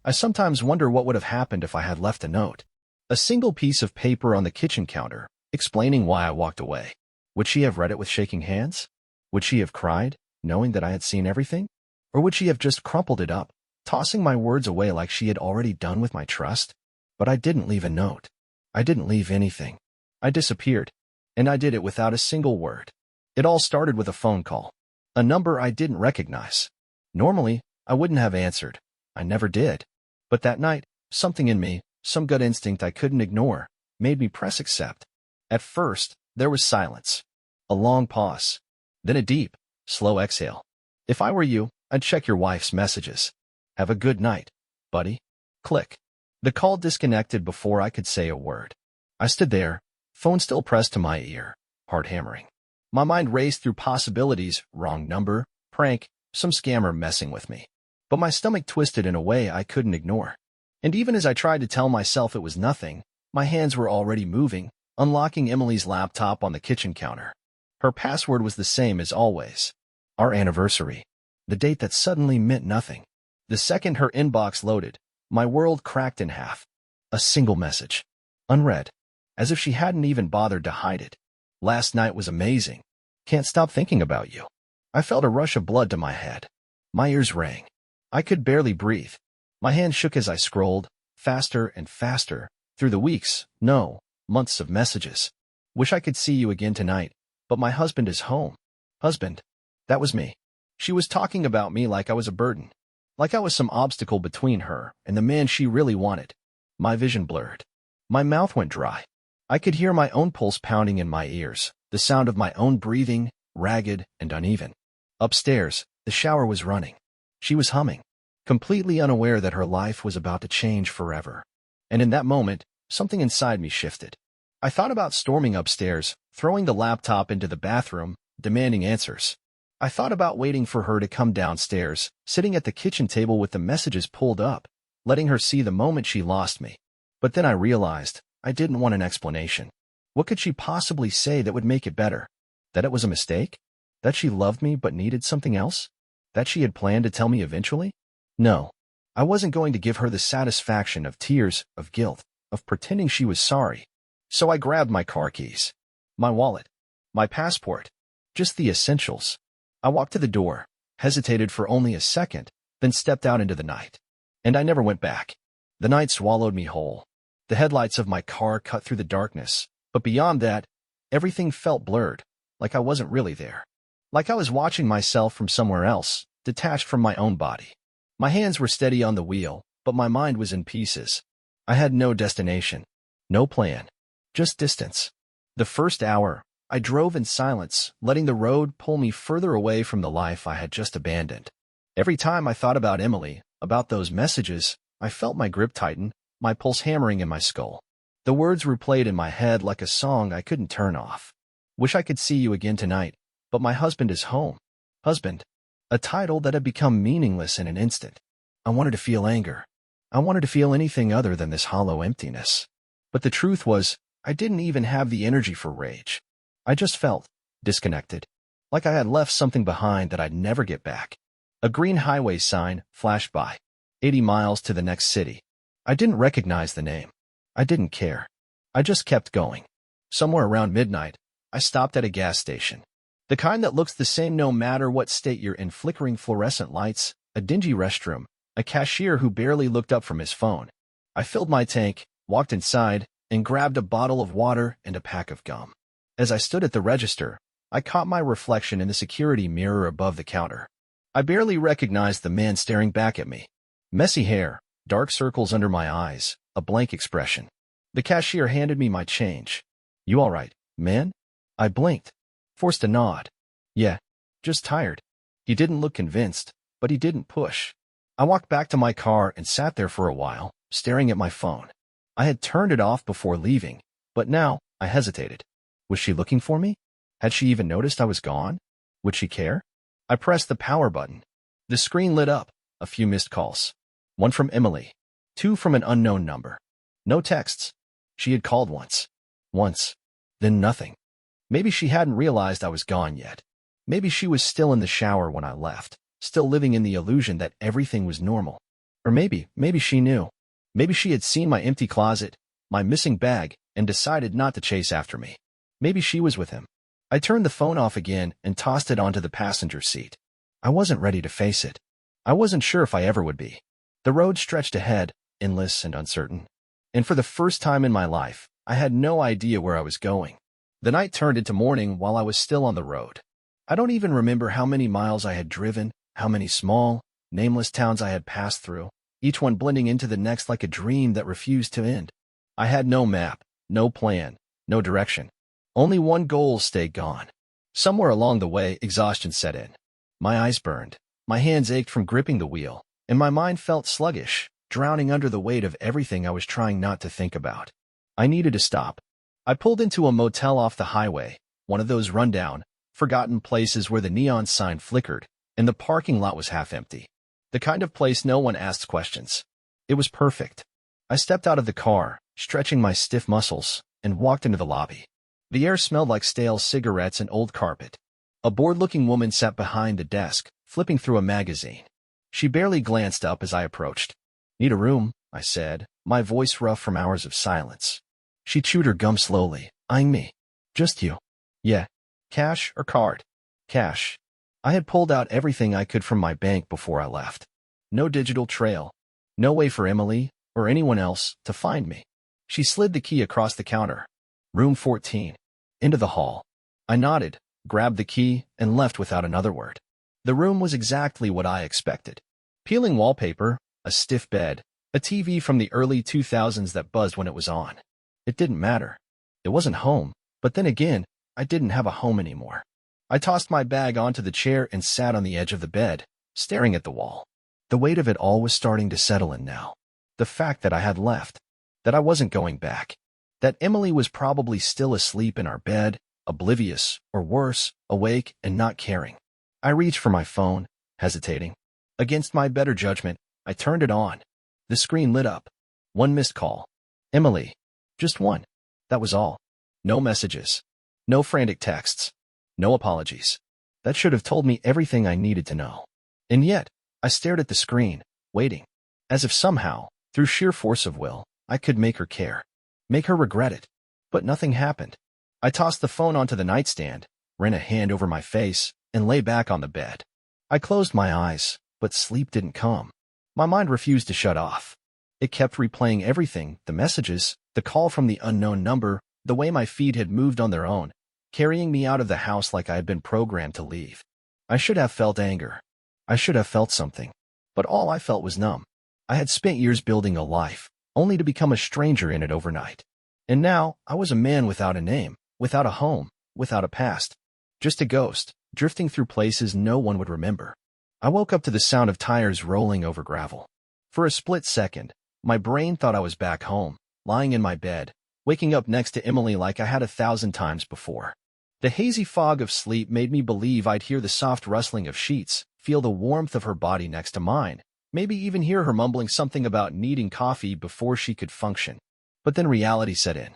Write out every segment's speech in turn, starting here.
I sometimes wonder what would have happened if I had left a note. A single piece of paper on the kitchen counter, explaining why I walked away. Would she have read it with shaking hands? Would she have cried, knowing that I had seen everything? Or would she have just crumpled it up, tossing my words away like she had already done with my trust? But I didn't leave a note. I didn't leave anything. I disappeared. And I did it without a single word. It all started with a phone call. A number I didn't recognize. Normally, I wouldn't have answered. I never did. But that night, something in me, some gut instinct I couldn't ignore, made me press accept. At first, there was silence. A long pause. Then a deep, slow exhale. If I were you, I'd check your wife's messages. Have a good night, buddy. Click. The call disconnected before I could say a word. I stood there, phone still pressed to my ear, heart hammering. My mind raced through possibilities, wrong number, prank, some scammer messing with me. But my stomach twisted in a way I couldn't ignore. And even as I tried to tell myself it was nothing, my hands were already moving, unlocking Emily's laptop on the kitchen counter. Her password was the same as always. Our anniversary. The date that suddenly meant nothing. The second her inbox loaded, my world cracked in half. A single message. Unread. As if she hadn't even bothered to hide it. Last night was amazing. Can't stop thinking about you. I felt a rush of blood to my head. My ears rang. I could barely breathe. My hand shook as I scrolled, faster and faster, through the weeks, no, months of messages. Wish I could see you again tonight, but my husband is home. Husband. That was me. She was talking about me like I was a burden. Like I was some obstacle between her and the man she really wanted. My vision blurred. My mouth went dry. I could hear my own pulse pounding in my ears, the sound of my own breathing, ragged and uneven. Upstairs, the shower was running. She was humming, completely unaware that her life was about to change forever. And in that moment, something inside me shifted. I thought about storming upstairs, throwing the laptop into the bathroom, demanding answers. I thought about waiting for her to come downstairs, sitting at the kitchen table with the messages pulled up, letting her see the moment she lost me. But then I realized I didn't want an explanation. What could she possibly say that would make it better? That it was a mistake? That she loved me but needed something else? That she had planned to tell me eventually? No. I wasn't going to give her the satisfaction of tears, of guilt, of pretending she was sorry. So I grabbed my car keys, my wallet, my passport, just the essentials. I walked to the door, hesitated for only a second, then stepped out into the night. And I never went back. The night swallowed me whole. The headlights of my car cut through the darkness, but beyond that, everything felt blurred, like I wasn't really there. Like I was watching myself from somewhere else, detached from my own body. My hands were steady on the wheel, but my mind was in pieces. I had no destination, no plan, just distance. The first hour, I drove in silence, letting the road pull me further away from the life I had just abandoned. Every time I thought about Emily, about those messages, I felt my grip tighten, my pulse hammering in my skull. The words replayed in my head like a song I couldn't turn off. Wish I could see you again tonight, but my husband is home. Husband. A title that had become meaningless in an instant. I wanted to feel anger. I wanted to feel anything other than this hollow emptiness. But the truth was, I didn't even have the energy for rage. I just felt disconnected, like I had left something behind that I'd never get back. A green highway sign flashed by, 80 miles to the next city. I didn't recognize the name. I didn't care. I just kept going. Somewhere around midnight, I stopped at a gas station. The kind that looks the same no matter what state you're in, flickering fluorescent lights, a dingy restroom, a cashier who barely looked up from his phone. I filled my tank, walked inside, and grabbed a bottle of water and a pack of gum. As I stood at the register, I caught my reflection in the security mirror above the counter. I barely recognized the man staring back at me. Messy hair, dark circles under my eyes, a blank expression. The cashier handed me my change. You all right, man? I blinked, forced a nod. Yeah, just tired. He didn't look convinced, but he didn't push. I walked back to my car and sat there for a while, staring at my phone. I had turned it off before leaving, but now I hesitated. Was she looking for me? Had she even noticed I was gone? Would she care? I pressed the power button. The screen lit up, a few missed calls. One from Emily, two from an unknown number. No texts. She had called once. Then nothing. Maybe she hadn't realized I was gone yet. Maybe she was still in the shower when I left, still living in the illusion that everything was normal. Or maybe she knew. Maybe she had seen my empty closet, my missing bag, and decided not to chase after me. Maybe she was with him. I turned the phone off again and tossed it onto the passenger seat. I wasn't ready to face it. I wasn't sure if I ever would be. The road stretched ahead, endless and uncertain. And for the first time in my life, I had no idea where I was going. The night turned into morning while I was still on the road. I don't even remember how many miles I had driven, how many small, nameless towns I had passed through, each one blending into the next like a dream that refused to end. I had no map, no plan, no direction. Only one goal: stay gone. Somewhere along the way, exhaustion set in. My eyes burned, my hands ached from gripping the wheel, and my mind felt sluggish, drowning under the weight of everything I was trying not to think about. I needed to stop. I pulled into a motel off the highway, one of those rundown, forgotten places where the neon sign flickered, and the parking lot was half empty. The kind of place no one asks questions. It was perfect. I stepped out of the car, stretching my stiff muscles, and walked into the lobby. The air smelled like stale cigarettes and old carpet. A bored-looking woman sat behind the desk, flipping through a magazine. She barely glanced up as I approached. "Need a room," I said, my voice rough from hours of silence. She chewed her gum slowly, eyeing me. "Just you?" "Yeah." "Cash or card?" "Cash." I had pulled out everything I could from my bank before I left. No digital trail. No way for Emily, or anyone else, to find me. She slid the key across the counter. "Room 14. Into the hall." I nodded, grabbed the key, and left without another word. The room was exactly what I expected. Peeling wallpaper, a stiff bed, a TV from the early 2000s that buzzed when it was on. It didn't matter. It wasn't home, but then again, I didn't have a home anymore. I tossed my bag onto the chair and sat on the edge of the bed, staring at the wall. The weight of it all was starting to settle in now. The fact that I had left, that I wasn't going back, that Emily was probably still asleep in our bed, oblivious, or worse, awake and not caring. I reached for my phone, hesitating. Against my better judgment, I turned it on. The screen lit up. One missed call. Emily. Just one. That was all. No messages. No frantic texts. No apologies. That should have told me everything I needed to know. And yet, I stared at the screen, waiting. As if somehow, through sheer force of will, I could make her care. Make her regret it. But nothing happened. I tossed the phone onto the nightstand, ran a hand over my face, and lay back on the bed. I closed my eyes, but sleep didn't come. My mind refused to shut off. It kept replaying everything: the messages, the call from the unknown number, the way my feet had moved on their own, carrying me out of the house like I had been programmed to leave. I should have felt anger. I should have felt something. But all I felt was numb. I had spent years building a life, only to become a stranger in it overnight. And now, I was a man without a name, without a home, without a past. Just a ghost, drifting through places no one would remember. I woke up to the sound of tires rolling over gravel. For a split second, my brain thought I was back home, lying in my bed, waking up next to Emily like I had 1,000 times before. The hazy fog of sleep made me believe I'd hear the soft rustling of sheets, feel the warmth of her body next to mine, maybe even hear her mumbling something about needing coffee before she could function. But then reality set in.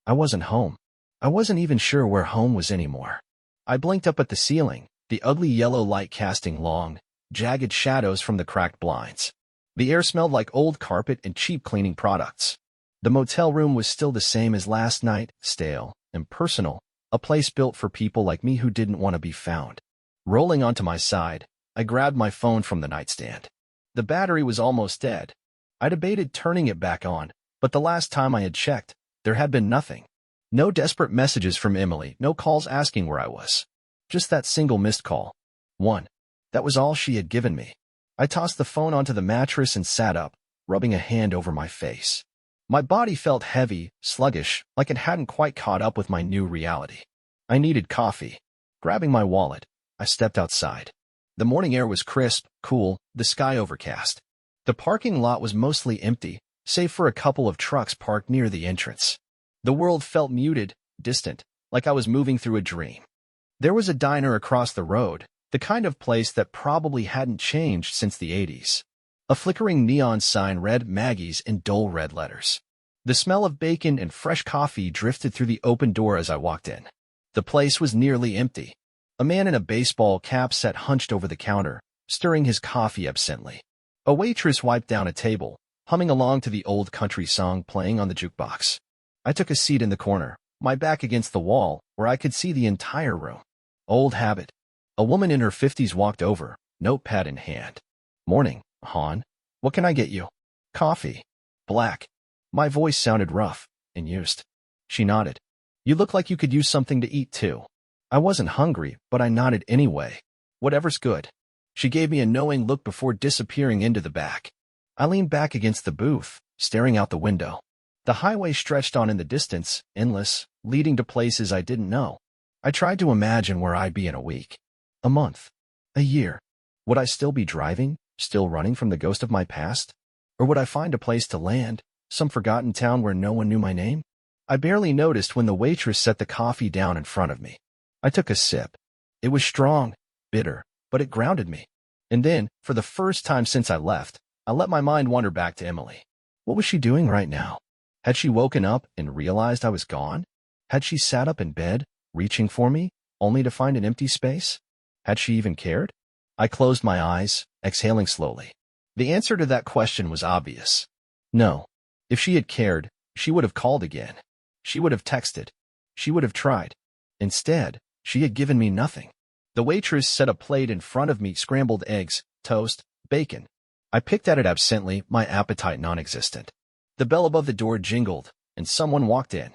I wasn't home. I wasn't even sure where home was anymore. I blinked up at the ceiling, the ugly yellow light casting long, jagged shadows from the cracked blinds. The air smelled like old carpet and cheap cleaning products. The motel room was still the same as last night, stale, impersonal, a place built for people like me who didn't want to be found. Rolling onto my side, I grabbed my phone from the nightstand. The battery was almost dead. I debated turning it back on, but the last time I had checked, there had been nothing. No desperate messages from Emily, no calls asking where I was. Just that single missed call. One. That was all she had given me. I tossed the phone onto the mattress and sat up, rubbing a hand over my face. My body felt heavy, sluggish, like it hadn't quite caught up with my new reality. I needed coffee. Grabbing my wallet, I stepped outside. The morning air was crisp, cool, the sky overcast. The parking lot was mostly empty, save for a couple of trucks parked near the entrance. The world felt muted, distant, like I was moving through a dream. There was a diner across the road, the kind of place that probably hadn't changed since the 80s. A flickering neon sign read Maggie's in dull red letters. The smell of bacon and fresh coffee drifted through the open door as I walked in. The place was nearly empty. A man in a baseball cap sat hunched over the counter, stirring his coffee absently. A waitress wiped down a table, humming along to the old country song playing on the jukebox. I took a seat in the corner, my back against the wall, where I could see the entire room. Old habit. A woman in her 50s walked over, notepad in hand. "Morning, hon. What can I get you?" "Coffee." "Black." My voice sounded rough and used. She nodded. "You look like you could use something to eat too." I wasn't hungry, but I nodded anyway. "Whatever's good." She gave me a knowing look before disappearing into the back. I leaned back against the booth, staring out the window. The highway stretched on in the distance, endless, leading to places I didn't know. I tried to imagine where I'd be in a week, a month, a year. Would I still be driving, still running from the ghost of my past? Or would I find a place to land, some forgotten town where no one knew my name? I barely noticed when the waitress set the coffee down in front of me. I took a sip. It was strong, bitter, but it grounded me. And then, for the first time since I left, I let my mind wander back to Emily. What was she doing right now? Had she woken up and realized I was gone? Had she sat up in bed, reaching for me, only to find an empty space? Had she even cared? I closed my eyes, exhaling slowly. The answer to that question was obvious. No. If she had cared, she would have called again. She would have texted. She would have tried. Instead, she had given me nothing. The waitress set a plate in front of me, scrambled eggs, toast, bacon. I picked at it absently, my appetite non-existent. The bell above the door jingled, and someone walked in.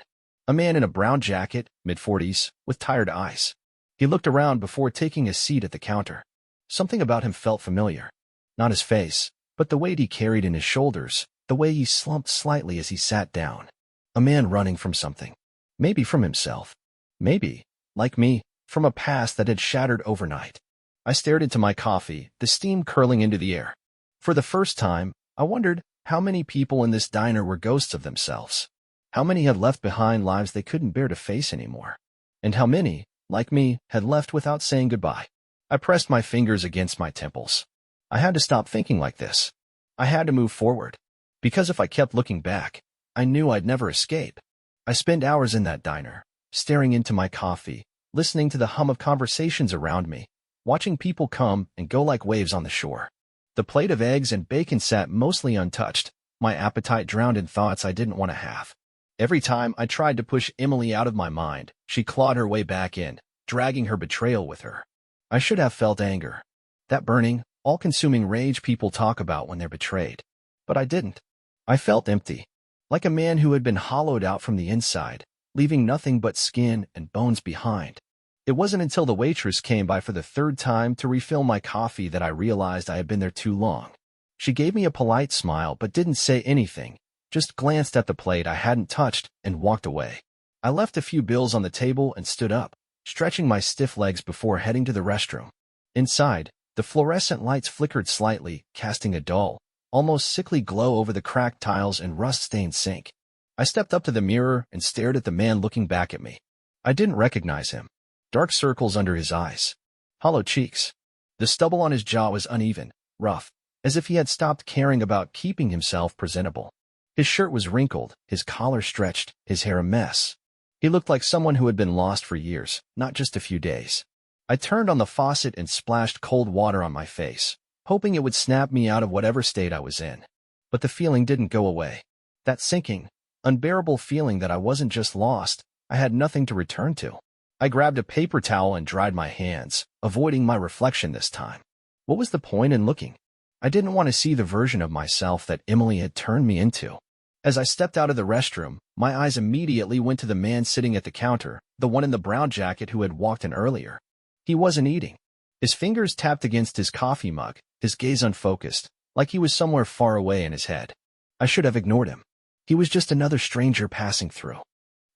A man in a brown jacket, mid-40s, with tired eyes. He looked around before taking a seat at the counter. Something about him felt familiar. Not his face, but the weight he carried in his shoulders, the way he slumped slightly as he sat down. A man running from something. Maybe from himself. Maybe, like me, from a past that had shattered overnight. I stared into my coffee, the steam curling into the air. For the first time, I wondered how many people in this diner were ghosts of themselves. How many had left behind lives they couldn't bear to face anymore. And how many, like me, had left without saying goodbye. I pressed my fingers against my temples. I had to stop thinking like this. I had to move forward. Because if I kept looking back, I knew I'd never escape. I spent hours in that diner, staring into my coffee, listening to the hum of conversations around me, watching people come and go like waves on the shore. The plate of eggs and bacon sat mostly untouched, my appetite drowned in thoughts I didn't want to have. Every time I tried to push Emily out of my mind, she clawed her way back in, dragging her betrayal with her. I should have felt anger. That burning, all-consuming rage people talk about when they're betrayed. But I didn't. I felt empty, like a man who had been hollowed out from the inside, leaving nothing but skin and bones behind. It wasn't until the waitress came by for the third time to refill my coffee that I realized I had been there too long. She gave me a polite smile but didn't say anything, just glanced at the plate I hadn't touched and walked away. I left a few bills on the table and stood up, stretching my stiff legs before heading to the restroom. Inside, the fluorescent lights flickered slightly, casting a dull, almost sickly glow over the cracked tiles and rust-stained sink. I stepped up to the mirror and stared at the man looking back at me. I didn't recognize him. Dark circles under his eyes. Hollow cheeks. The stubble on his jaw was uneven, rough, as if he had stopped caring about keeping himself presentable. His shirt was wrinkled, his collar stretched, his hair a mess. He looked like someone who had been lost for years, not just a few days. I turned on the faucet and splashed cold water on my face, hoping it would snap me out of whatever state I was in. But the feeling didn't go away. That sinking, unbearable feeling that I wasn't just lost, I had nothing to return to. I grabbed a paper towel and dried my hands, avoiding my reflection this time. What was the point in looking? I didn't want to see the version of myself that Emily had turned me into. As I stepped out of the restroom, my eyes immediately went to the man sitting at the counter, the one in the brown jacket who had walked in earlier. He wasn't eating. His fingers tapped against his coffee mug, his gaze unfocused, like he was somewhere far away in his head. I should have ignored him. He was just another stranger passing through.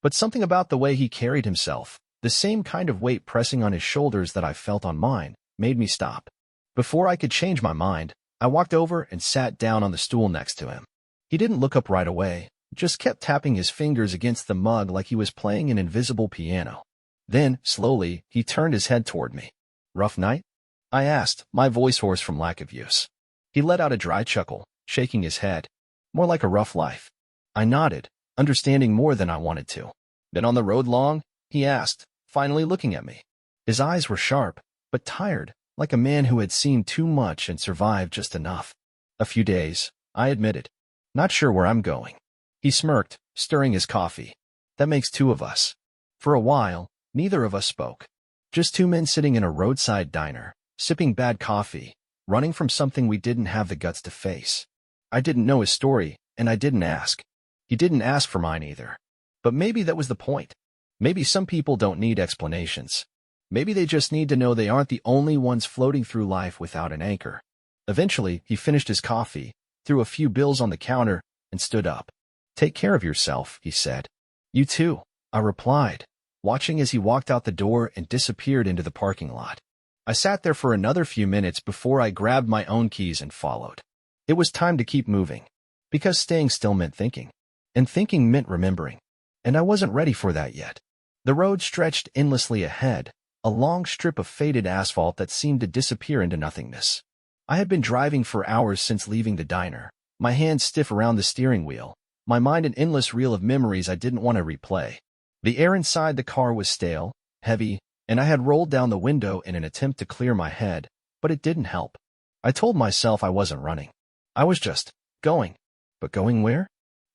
But something about the way he carried himself, the same kind of weight pressing on his shoulders that I felt on mine, made me stop. Before I could change my mind, I walked over and sat down on the stool next to him. He didn't look up right away, just kept tapping his fingers against the mug like he was playing an invisible piano. Then, slowly, he turned his head toward me. "Rough night?" I asked, my voice hoarse from lack of use. He let out a dry chuckle, shaking his head. "More like a rough life." I nodded, understanding more than I wanted to. "Been on the road long?" he asked, finally looking at me. His eyes were sharp, but tired, like a man who had seen too much and survived just enough. A few days, I admitted. Not sure where I'm going. He smirked, stirring his coffee. That makes two of us. For a while, neither of us spoke. Just two men sitting in a roadside diner, sipping bad coffee, running from something we didn't have the guts to face. I didn't know his story, and I didn't ask. He didn't ask for mine either. But maybe that was the point. Maybe some people don't need explanations. Maybe they just need to know they aren't the only ones floating through life without an anchor. Eventually, he finished his coffee, threw a few bills on the counter, and stood up. "Take care of yourself," he said. "You too," I replied, watching as he walked out the door and disappeared into the parking lot. I sat there for another few minutes before I grabbed my own keys and followed. It was time to keep moving, because staying still meant thinking, and thinking meant remembering, and I wasn't ready for that yet. The road stretched endlessly ahead, a long strip of faded asphalt that seemed to disappear into nothingness. I had been driving for hours since leaving the diner, my hands stiff around the steering wheel, my mind an endless reel of memories I didn't want to replay. The air inside the car was stale, heavy, and I had rolled down the window in an attempt to clear my head, but it didn't help. I told myself I wasn't running. I was just going. But going where?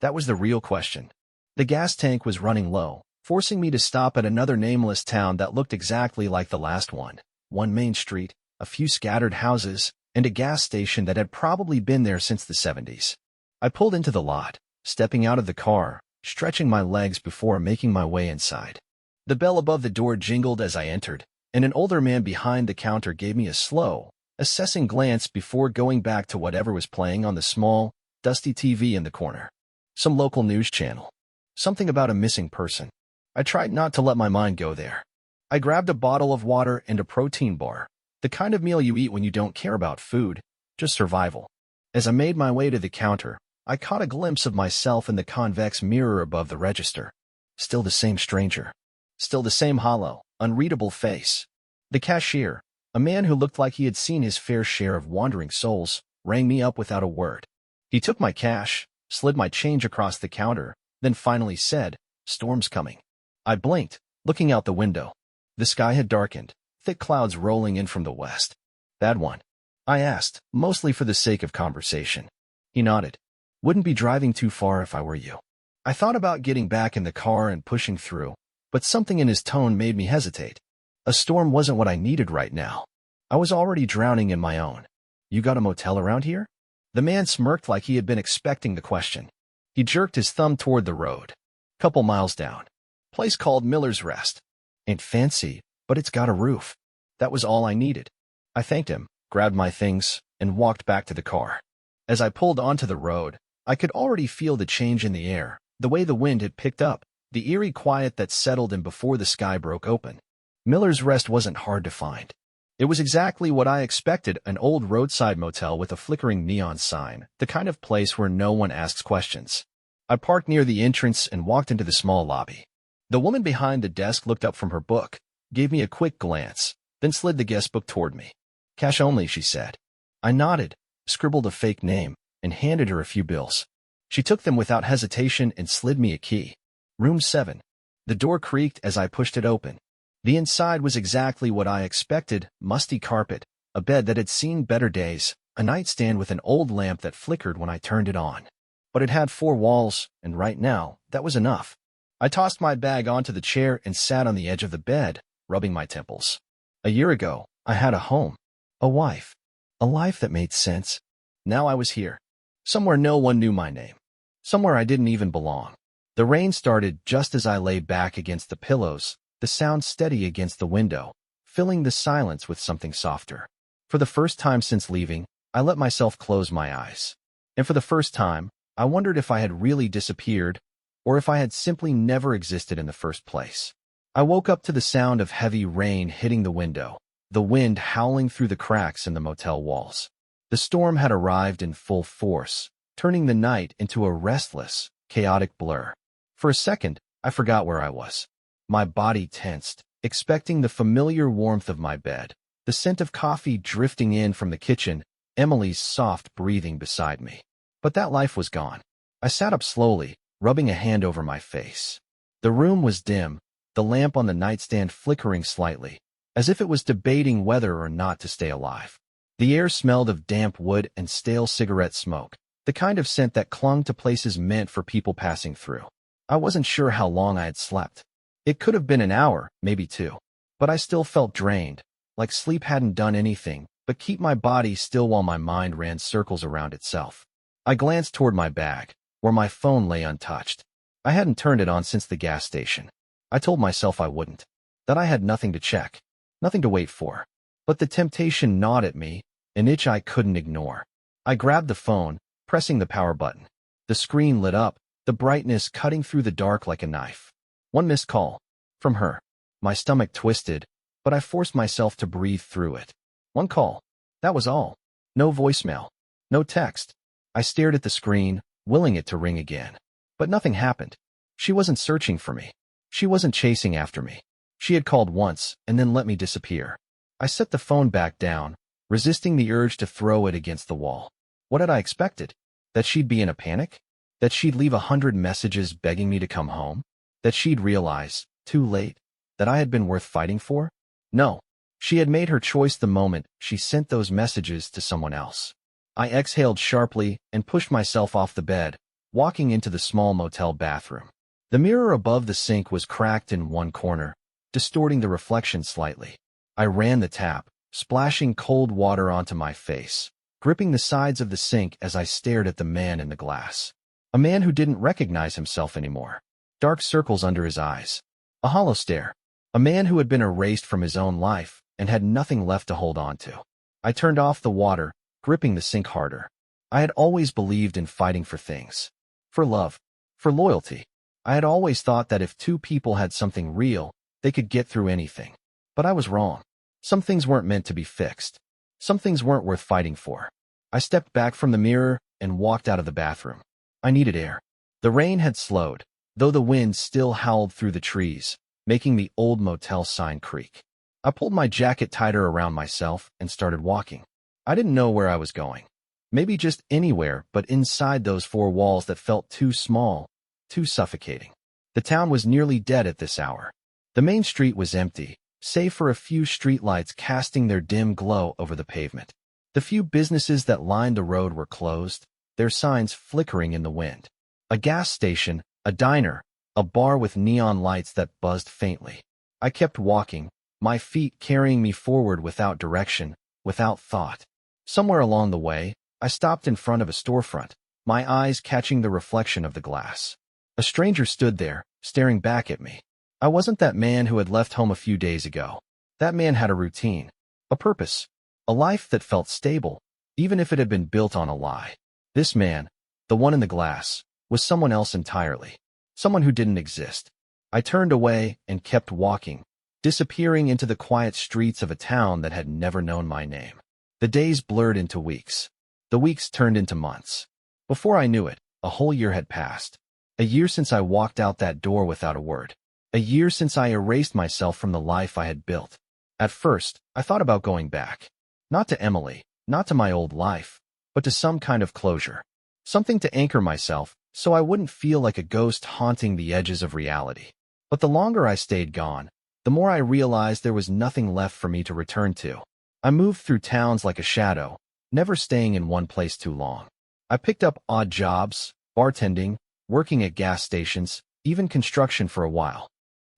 That was the real question. The gas tank was running low, forcing me to stop at another nameless town that looked exactly like the last one. One main street, a few scattered houses, and a gas station that had probably been there since the 70s. I pulled into the lot, stepping out of the car, stretching my legs before making my way inside. The bell above the door jingled as I entered, and an older man behind the counter gave me a slow, assessing glance before going back to whatever was playing on the small, dusty TV in the corner. Some local news channel. Something about a missing person. I tried not to let my mind go there. I grabbed a bottle of water and a protein bar, the kind of meal you eat when you don't care about food, just survival. As I made my way to the counter, I caught a glimpse of myself in the convex mirror above the register. Still the same stranger. Still the same hollow, unreadable face. The cashier, a man who looked like he had seen his fair share of wandering souls, rang me up without a word. He took my cash, slid my change across the counter, then finally said, "Storm's coming." I blinked, looking out the window. The sky had darkened, thick clouds rolling in from the west. "Bad one?" I asked, mostly for the sake of conversation. He nodded. "Wouldn't be driving too far if I were you." I thought about getting back in the car and pushing through, but something in his tone made me hesitate. A storm wasn't what I needed right now. I was already drowning in my own. "You got a motel around here?" The man smirked like he had been expecting the question. He jerked his thumb toward the road. "Couple miles down. Place called Miller's Rest. Ain't fancy, but it's got a roof." That was all I needed. I thanked him, grabbed my things, and walked back to the car. As I pulled onto the road, I could already feel the change in the air, the way the wind had picked up, the eerie quiet that settled in before the sky broke open. Miller's Rest wasn't hard to find. It was exactly what I expected, an old roadside motel with a flickering neon sign, the kind of place where no one asks questions. I parked near the entrance and walked into the small lobby. The woman behind the desk looked up from her book, gave me a quick glance, then slid the guest book toward me. "Cash only," she said. I nodded, scribbled a fake name, and handed her a few bills. She took them without hesitation and slid me a key. Room 7. The door creaked as I pushed it open. The inside was exactly what I expected, musty carpet, a bed that had seen better days, a nightstand with an old lamp that flickered when I turned it on. But it had 4 walls, and right now, that was enough. I tossed my bag onto the chair and sat on the edge of the bed, rubbing my temples. A year ago, I had a home, a wife, a life that made sense. Now I was here, somewhere no one knew my name, somewhere I didn't even belong. The rain started just as I lay back against the pillows, the sound steady against the window, filling the silence with something softer. For the first time since leaving, I let myself close my eyes. And for the first time, I wondered if I had really disappeared, or if I had simply never existed in the first place. I woke up to the sound of heavy rain hitting the window, the wind howling through the cracks in the motel walls. The storm had arrived in full force, turning the night into a restless, chaotic blur. For a second, I forgot where I was. My body tensed, expecting the familiar warmth of my bed, the scent of coffee drifting in from the kitchen, Emily's soft breathing beside me. But that life was gone. I sat up slowly, rubbing a hand over my face. The room was dim, the lamp on the nightstand flickering slightly, as if it was debating whether or not to stay alive. The air smelled of damp wood and stale cigarette smoke, the kind of scent that clung to places meant for people passing through. I wasn't sure how long I had slept. It could have been an hour, maybe two. But I still felt drained, like sleep hadn't done anything but keep my body still while my mind ran circles around itself. I glanced toward my bag, where my phone lay untouched. I hadn't turned it on since the gas station. I told myself I wouldn't, that I had nothing to check, nothing to wait for. But the temptation gnawed at me, an itch I couldn't ignore. I grabbed the phone, pressing the power button. The screen lit up, the brightness cutting through the dark like a knife. One missed call. From her. My stomach twisted, but I forced myself to breathe through it. One call. That was all. No voicemail. No text. I stared at the screen, willing it to ring again. But nothing happened. She wasn't searching for me. She wasn't chasing after me. She had called once and then let me disappear. I set the phone back down, resisting the urge to throw it against the wall. What had I expected? That she'd be in a panic? That she'd leave 100 messages begging me to come home? That she'd realize, too late, that I had been worth fighting for? No. She had made her choice the moment she sent those messages to someone else. I exhaled sharply and pushed myself off the bed, walking into the small motel bathroom. The mirror above the sink was cracked in one corner, distorting the reflection slightly. I ran the tap, splashing cold water onto my face, gripping the sides of the sink as I stared at the man in the glass. A man who didn't recognize himself anymore. Dark circles under his eyes. A hollow stare. A man who had been erased from his own life and had nothing left to hold on to. I turned off the water, gripping the sink harder. I had always believed in fighting for things. For love. For loyalty. I had always thought that if two people had something real, they could get through anything. But I was wrong. Some things weren't meant to be fixed. Some things weren't worth fighting for. I stepped back from the mirror and walked out of the bathroom. I needed air. The rain had slowed, though the wind still howled through the trees, making the old motel sign creak. I pulled my jacket tighter around myself and started walking. I didn't know where I was going. Maybe just anywhere but inside those four walls that felt too small, too suffocating. The town was nearly dead at this hour. The main street was empty, save for a few streetlights casting their dim glow over the pavement. The few businesses that lined the road were closed, their signs flickering in the wind. A gas station, a diner, a bar with neon lights that buzzed faintly. I kept walking, my feet carrying me forward without direction, without thought. Somewhere along the way, I stopped in front of a storefront, my eyes catching the reflection of the glass. A stranger stood there, staring back at me. I wasn't that man who had left home a few days ago. That man had a routine, a purpose, a life that felt stable, even if it had been built on a lie. This man, the one in the glass, was someone else entirely, someone who didn't exist. I turned away and kept walking, disappearing into the quiet streets of a town that had never known my name. The days blurred into weeks. The weeks turned into months. Before I knew it, a whole year had passed. A year since I walked out that door without a word. A year since I erased myself from the life I had built. At first, I thought about going back. Not to Emily, not to my old life, but to some kind of closure. Something to anchor myself, so I wouldn't feel like a ghost haunting the edges of reality. But the longer I stayed gone, the more I realized there was nothing left for me to return to. I moved through towns like a shadow, never staying in one place too long. I picked up odd jobs, bartending, working at gas stations, even construction for a while.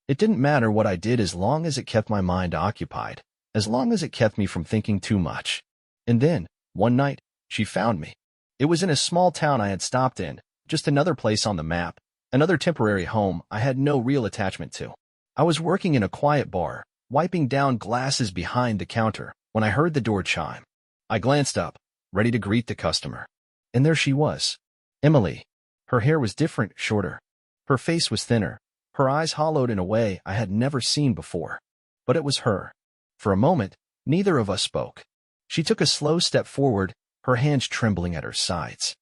It didn't matter what I did as long as it kept my mind occupied, as long as it kept me from thinking too much. And then, one night, she found me. It was in a small town I had stopped in, just another place on the map, another temporary home I had no real attachment to. I was working in a quiet bar, wiping down glasses behind the counter, when I heard the door chime. I glanced up, ready to greet the customer. And there she was. Emily. Her hair was different, shorter. Her face was thinner, her eyes hollowed in a way I had never seen before. But it was her. For a moment, neither of us spoke. She took a slow step forward, her hands trembling at her sides.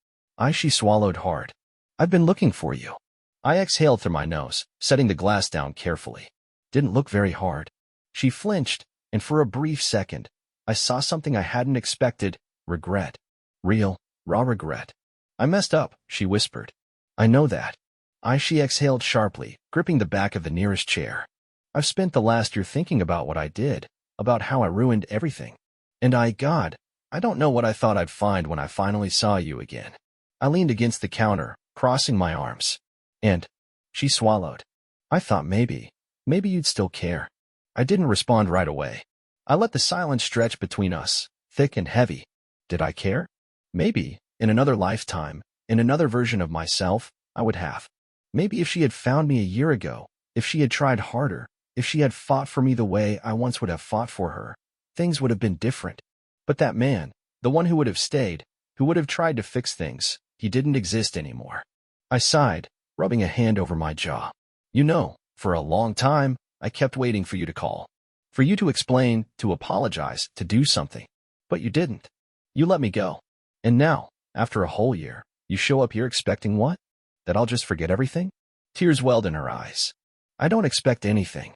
She swallowed hard. I've been looking for you. I exhaled through my nose, setting the glass down carefully. Didn't look very hard. She flinched, and for a brief second, I saw something I hadn't expected, regret. Real, raw regret. I messed up, she whispered. I know that. She exhaled sharply, gripping the back of the nearest chair. I've spent the last year thinking about what I did, about how I ruined everything. And God, I don't know what I thought I'd find when I finally saw you again. I leaned against the counter, crossing my arms. And she swallowed. I thought maybe you'd still care. I didn't respond right away. I let the silence stretch between us, thick and heavy. Did I care? Maybe, in another lifetime, in another version of myself, I would have. Maybe if she had found me a year ago, if she had tried harder, if she had fought for me the way I once would have fought for her, things would have been different. But that man, the one who would have stayed, who would have tried to fix things, he didn't exist anymore. I sighed, rubbing a hand over my jaw. You know, for a long time, I kept waiting for you to call. For you to explain, to apologize, to do something. But you didn't. You let me go. And now, after a whole year, you show up here expecting what? That I'll just forget everything? Tears welled in her eyes. I don't expect anything.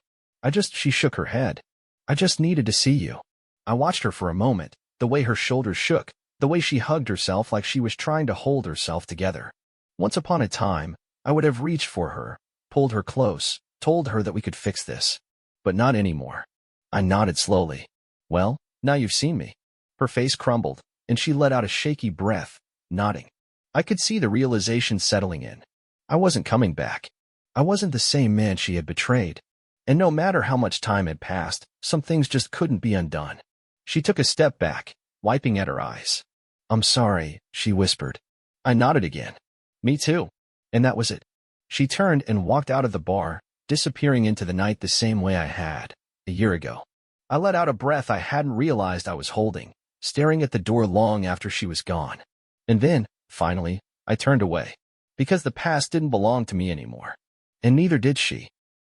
She shook her head. I just needed to see you. I watched her for a moment, the way her shoulders shook, the way she hugged herself like she was trying to hold herself together. Once upon a time, I would have reached for her, pulled her close, told her that we could fix this. But not anymore. I nodded slowly. Well, now you've seen me. Her face crumbled, and she let out a shaky breath, nodding. I could see the realization settling in. I wasn't coming back. I wasn't the same man she had betrayed. And no matter how much time had passed, some things just couldn't be undone. She took a step back, wiping at her eyes. I'm sorry, she whispered. I nodded again. Me too. And that was it. She turned and walked out of the bar, disappearing into the night the same way I had, a year ago. I let out a breath I hadn't realized I was holding, staring at the door long after she was gone. And then, finally, I turned away. Because the past didn't belong to me anymore. And neither did she.